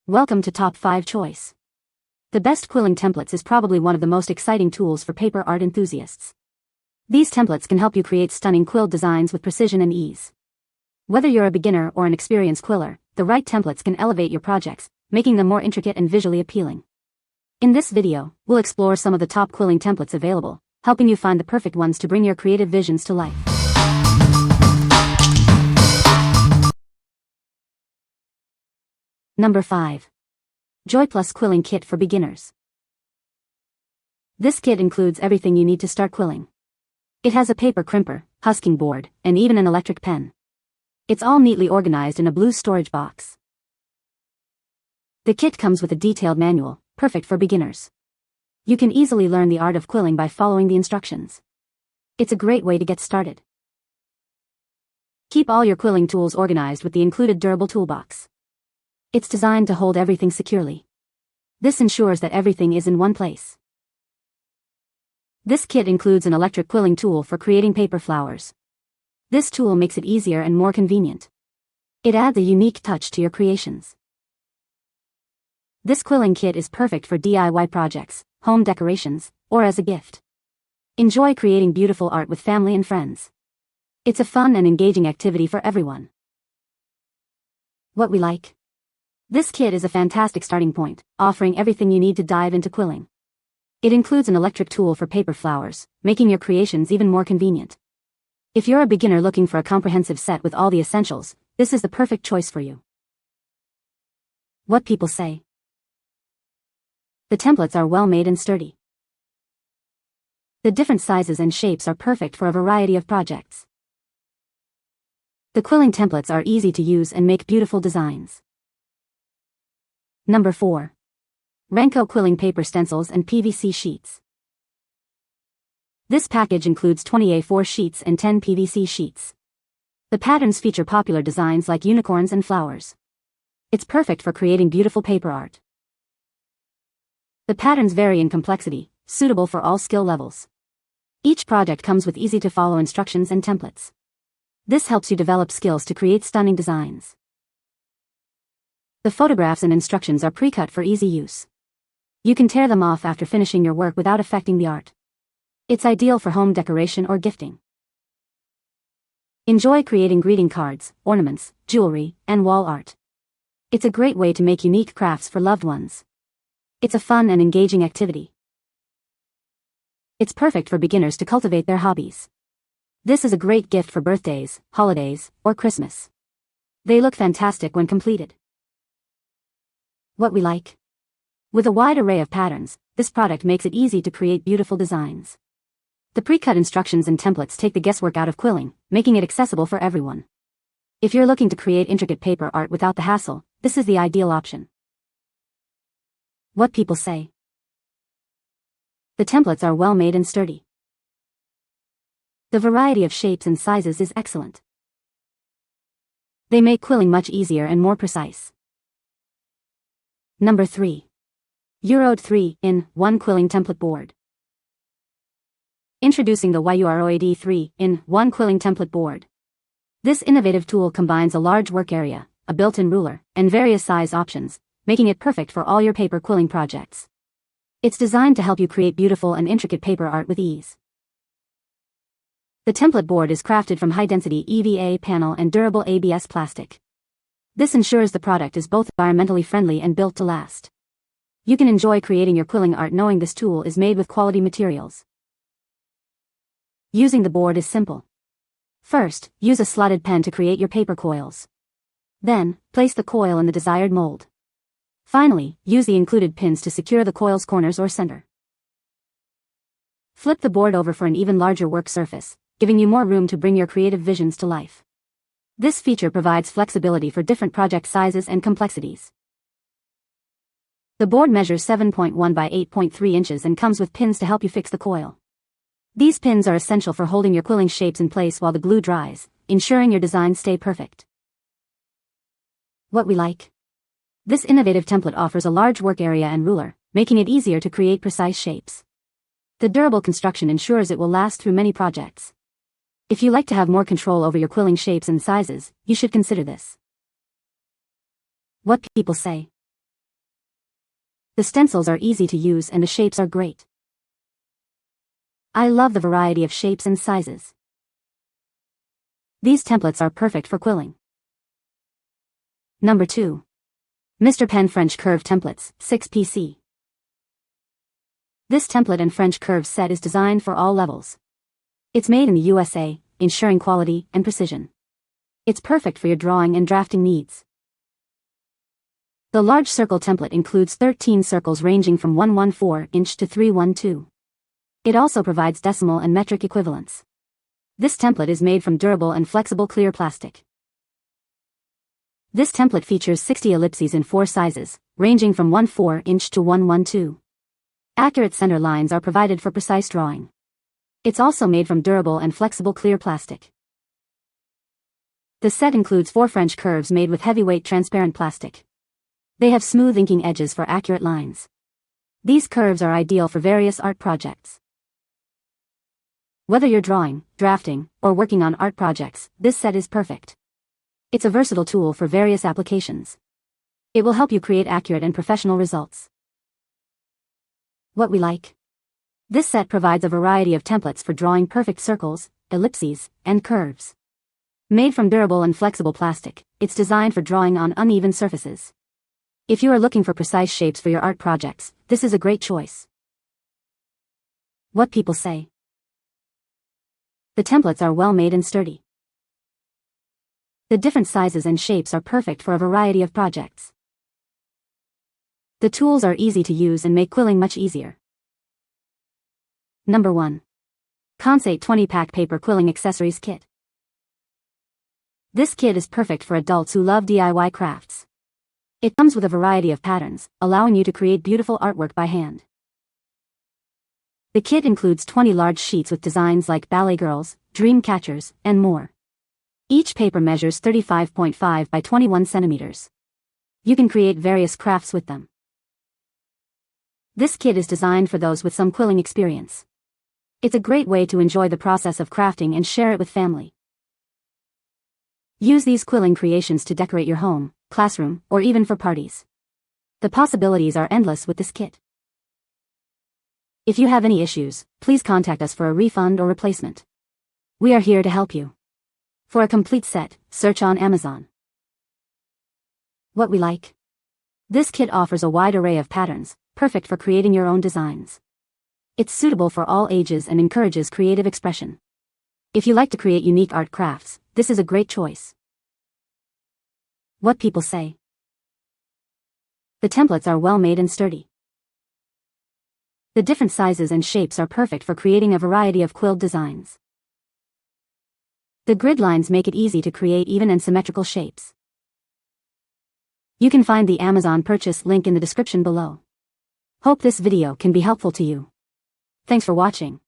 Welcome to Top 5 Choice. The best quilling templates is probably one of the most exciting tools for paper art enthusiasts. These templates can help you create stunning quill designs with precision and ease. Whether you're a beginner or an experienced quiller, the right templates can elevate your projects, making them more intricate and visually appealing. In this video, we'll explore some of the top quilling templates available, helping you find the perfect ones to bring your creative visions to life. Number 5. JoyPlus Quilling Kit for Beginners. This kit includes everything you need to start quilling. It has a paper crimper, husking board, and even an electric pen. It's all neatly organized in a blue storage box. The kit comes with a detailed manual, perfect for beginners. You can easily learn the art of quilling by following the instructions. It's a great way to get started. Keep all your quilling tools organized with the included durable toolbox. It's designed to hold everything securely. This ensures that everything is in one place. This kit includes an electric quilling tool for creating paper flowers. This tool makes it easier and more convenient. It adds a unique touch to your creations. This quilling kit is perfect for DIY projects, home decorations, or as a gift. Enjoy creating beautiful art with family and friends. It's a fun and engaging activity for everyone. What we like. This kit is a fantastic starting point, offering everything you need to dive into quilling. It includes an electric tool for paper flowers, making your creations even more convenient. If you're a beginner looking for a comprehensive set with all the essentials, this is the perfect choice for you. What people say. The templates are well made and sturdy. The different sizes and shapes are perfect for a variety of projects. The quilling templates are easy to use and make beautiful designs. Number 4. Rancco Quilling Paper Stencils and PVC Sheets. This package includes 20 A4 sheets and 10 PVC sheets. The patterns feature popular designs like unicorns and flowers. It's perfect for creating beautiful paper art. The patterns vary in complexity, suitable for all skill levels. Each project comes with easy-to-follow instructions and templates. This helps you develop skills to create stunning designs. The photographs and instructions are pre-cut for easy use. You can tear them off after finishing your work without affecting the art. It's ideal for home decoration or gifting. Enjoy creating greeting cards, ornaments, jewelry, and wall art. It's a great way to make unique crafts for loved ones. It's a fun and engaging activity. It's perfect for beginners to cultivate their hobbies. This is a great gift for birthdays, holidays, or Christmas. They look fantastic when completed. What we like. With a wide array of patterns, this product makes it easy to create beautiful designs. The pre-cut instructions and templates take the guesswork out of quilling, making it accessible for everyone. If you're looking to create intricate paper art without the hassle, this is the ideal option. What people say. The templates are well made and sturdy. The variety of shapes and sizes is excellent. They make quilling much easier and more precise. Number 3. YURROAD 3-in-1 Quilling Template Board. Introducing the YURROAD 3-in-1 Quilling Template Board. This innovative tool combines a large work area, a built-in ruler, and various size options, making it perfect for all your paper quilling projects. It's designed to help you create beautiful and intricate paper art with ease. The template board is crafted from high-density EVA panel and durable ABS plastic. This ensures the product is both environmentally friendly and built to last. You can enjoy creating your quilling art knowing this tool is made with quality materials. Using the board is simple. First, use a slotted pen to create your paper coils. Then, place the coil in the desired mold. Finally, use the included pins to secure the coil's corners or center. Flip the board over for an even larger work surface, giving you more room to bring your creative visions to life. This feature provides flexibility for different project sizes and complexities. The board measures 7.1 by 8.3 inches and comes with pins to help you fix the coil. These pins are essential for holding your quilling shapes in place while the glue dries, ensuring your designs stay perfect. What we like. This innovative template offers a large work area and ruler, making it easier to create precise shapes. The durable construction ensures it will last through many projects. If you like to have more control over your quilling shapes and sizes, you should consider this. What people say. The stencils are easy to use and the shapes are great. I love the variety of shapes and sizes. These templates are perfect for quilling. Number 2. Mr. Pen French Curve Templates, 6PC. This template and French curve set is designed for all levels. It's made in the USA, ensuring quality and precision. It's perfect for your drawing and drafting needs. The large circle template includes 13 circles ranging from 1/14 inch to 3/12. It also provides decimal and metric equivalents. This template is made from durable and flexible clear plastic. This template features 60 ellipses in 4 sizes, ranging from 1/4 inch to 1/12. Accurate center lines are provided for precise drawing. It's also made from durable and flexible clear plastic. The set includes 4 French curves made with heavyweight transparent plastic. They have smooth inking edges for accurate lines. These curves are ideal for various art projects. Whether you're drawing, drafting, or working on art projects, this set is perfect. It's a versatile tool for various applications. It will help you create accurate and professional results. What we like. This set provides a variety of templates for drawing perfect circles, ellipses, and curves. Made from durable and flexible plastic, it's designed for drawing on uneven surfaces. If you are looking for precise shapes for your art projects, this is a great choice. What people say. The templates are well made and sturdy. The different sizes and shapes are perfect for a variety of projects. The tools are easy to use and make quilling much easier. Number 1. Konsait 20-pack paper quilling accessories kit. This kit is perfect for adults who love DIY crafts. It comes with a variety of patterns, allowing you to create beautiful artwork by hand. The kit includes 20 large sheets with designs like ballet girls, dream catchers, and more. Each paper measures 35.5 by 21 centimeters. You can create various crafts with them. This kit is designed for those with some quilling experience. It's a great way to enjoy the process of crafting and share it with family. Use these quilling creations to decorate your home, classroom, or even for parties. The possibilities are endless with this kit. If you have any issues, please contact us for a refund or replacement. We are here to help you. For a complete set, search on Amazon. What we like. This kit offers a wide array of patterns, perfect for creating your own designs. It's suitable for all ages and encourages creative expression. If you like to create unique art crafts, this is a great choice. What people say. The templates are well made and sturdy. The different sizes and shapes are perfect for creating a variety of quilled designs. The grid lines make it easy to create even and symmetrical shapes. You can find the Amazon purchase link in the description below. Hope this video can be helpful to you. Thanks for watching.